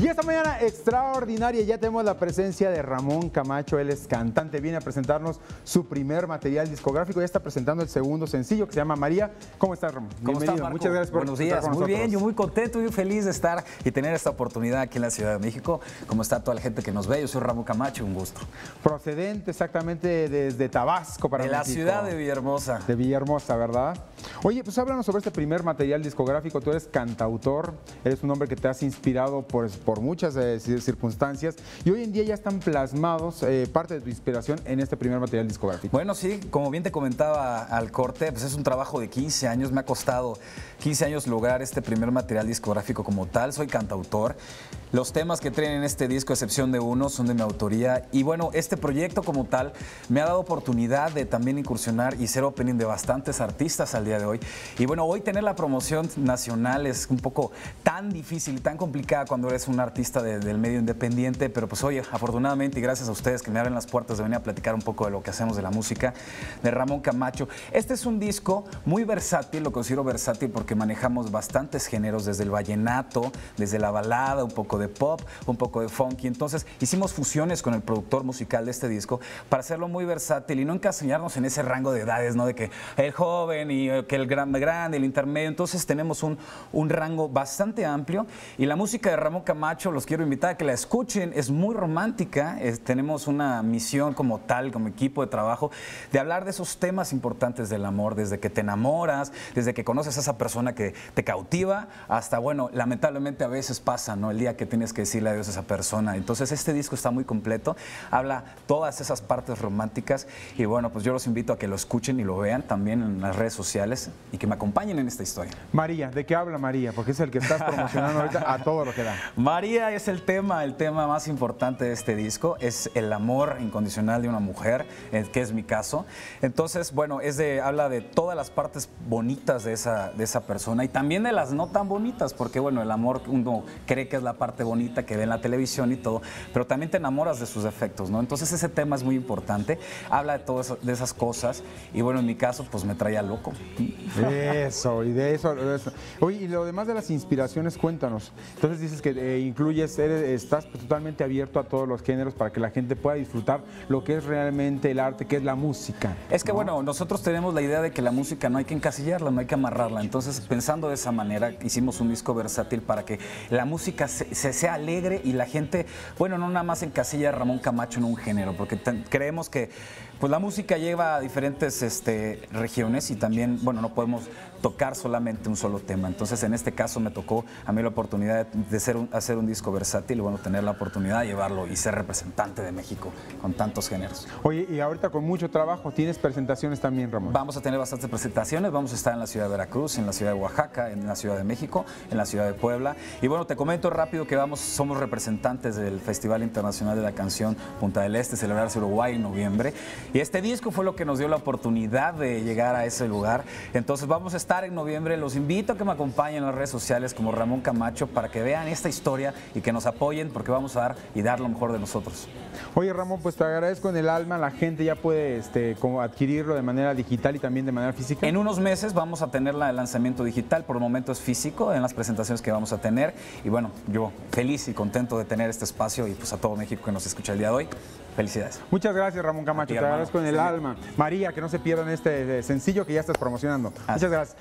Y esta mañana extraordinaria ya tenemos la presencia de Ramón Camacho. Él es cantante, viene a presentarnos su primer material discográfico. Ya está presentando el segundo sencillo que se llama María. ¿Cómo estás, Ramón? ¿Cómo estás, Marco? Muchas gracias por Buenos estar días, con muy nosotros. bien, yo muy contento y muy feliz de estar y tener esta oportunidad aquí en la Ciudad de México. ¿Cómo está toda la gente que nos ve? Yo soy Ramón Camacho, un gusto. Procedente exactamente desde Tabasco para De México. la ciudad de Villahermosa. De Villahermosa, ¿verdad? Oye, pues háblanos sobre este primer material discográfico. Tú eres cantautor, eres un hombre que te has inspirado por muchas circunstancias y hoy en día ya están plasmados parte de tu inspiración en este primer material discográfico. Bueno, sí, como bien te comentaba al corte, pues es un trabajo de 15 años, me ha costado 15 años lograr este primer material discográfico como tal, soy cantautor. Los temas que traen en este disco, a excepción de uno, son de mi autoría y bueno, este proyecto como tal me ha dado oportunidad de también incursionar y ser opening de bastantes artistas al día de hoy. Y bueno, hoy tener la promoción nacional es un poco tan difícil y tan complicada cuando eres un artista del medio independiente, pero pues oye, afortunadamente y gracias a ustedes que me abren las puertas de venir a platicar un poco de lo que hacemos de la música de Ramón Camacho. Este es un disco muy versátil, lo considero versátil porque manejamos bastantes géneros, desde el vallenato, desde la balada, un poco de pop, un poco de funky. Entonces hicimos fusiones con el productor musical de este disco para hacerlo muy versátil y no encasillarnos en ese rango de edades, ¿no? De que el joven y que el grande, el intermedio. Entonces tenemos un rango bastante amplio y la música de Ramón Camacho los quiero invitar a que la escuchen, es muy romántica, tenemos una misión como tal, como equipo de trabajo, de hablar de esos temas importantes del amor, desde que te enamoras, desde que conoces a esa persona que te cautiva, hasta, bueno, lamentablemente a veces pasa, ¿no? El día que tienes que decirle adiós a esa persona. Entonces este disco está muy completo, habla todas esas partes románticas y bueno, pues yo los invito a que lo escuchen y lo vean también en las redes sociales y que me acompañen en esta historia. María, ¿de qué habla María? Porque es el que estás promocionando ahorita a todo lo que da. María es el tema más importante de este disco, es el amor incondicional de una mujer, que es mi caso. Entonces, bueno, habla de todas las partes bonitas de esa persona y también de las no tan bonitas, porque bueno, el amor uno cree que es la parte bonita que ve en la televisión y todo, pero también te enamoras de sus defectos, ¿no? Entonces ese tema es muy importante, habla de todas esas cosas y bueno, en mi caso, pues me traía loco. Eso, y de eso. Oye, y lo demás de las inspiraciones, cuéntanos. Entonces dices que estás totalmente abierto a todos los géneros para que la gente pueda disfrutar lo que es realmente el arte, que es la música. Es que ¿no? bueno, nosotros tenemos la idea de que la música no hay que encasillarla, no hay que amarrarla. Entonces, pensando de esa manera, hicimos un disco versátil para que la música sea alegre y la gente, bueno, no nada más encasilla a Ramón Camacho en un género, porque creemos que pues la música lleva a diferentes regiones y también, bueno, no podemos tocar solamente un solo tema. Entonces, en este caso me tocó a mí la oportunidad de hacer un disco versátil y bueno, tener la oportunidad de llevarlo y ser representante de México con tantos géneros. Oye, y ahorita con mucho trabajo, ¿tienes presentaciones también, Ramón? Vamos a tener bastantes presentaciones, vamos a estar en la ciudad de Veracruz, en la ciudad de Oaxaca, en la ciudad de México, en la ciudad de Puebla. Y bueno, te comento rápido que somos representantes del Festival Internacional de la Canción Punta del Este, celebrarse Uruguay en noviembre. Y este disco fue lo que nos dio la oportunidad de llegar a ese lugar. Entonces vamos a estar en noviembre. Los invito a que me acompañen en las redes sociales como Ramón Camacho para que vean esta historia y que nos apoyen porque vamos a dar lo mejor de nosotros. Oye, Ramón, pues te agradezco en el alma. La gente ya puede como adquirirlo de manera digital y también de manera física. En unos meses vamos a tener el lanzamiento digital. Por el momento es físico en las presentaciones que vamos a tener. Y bueno, yo feliz y contento de tener este espacio y pues a todo México que nos escucha el día de hoy. Felicidades. Muchas gracias, Ramón Camacho. Te agradezco en el alma. María, que no se pierdan este sencillo que ya estás promocionando. Muchas gracias.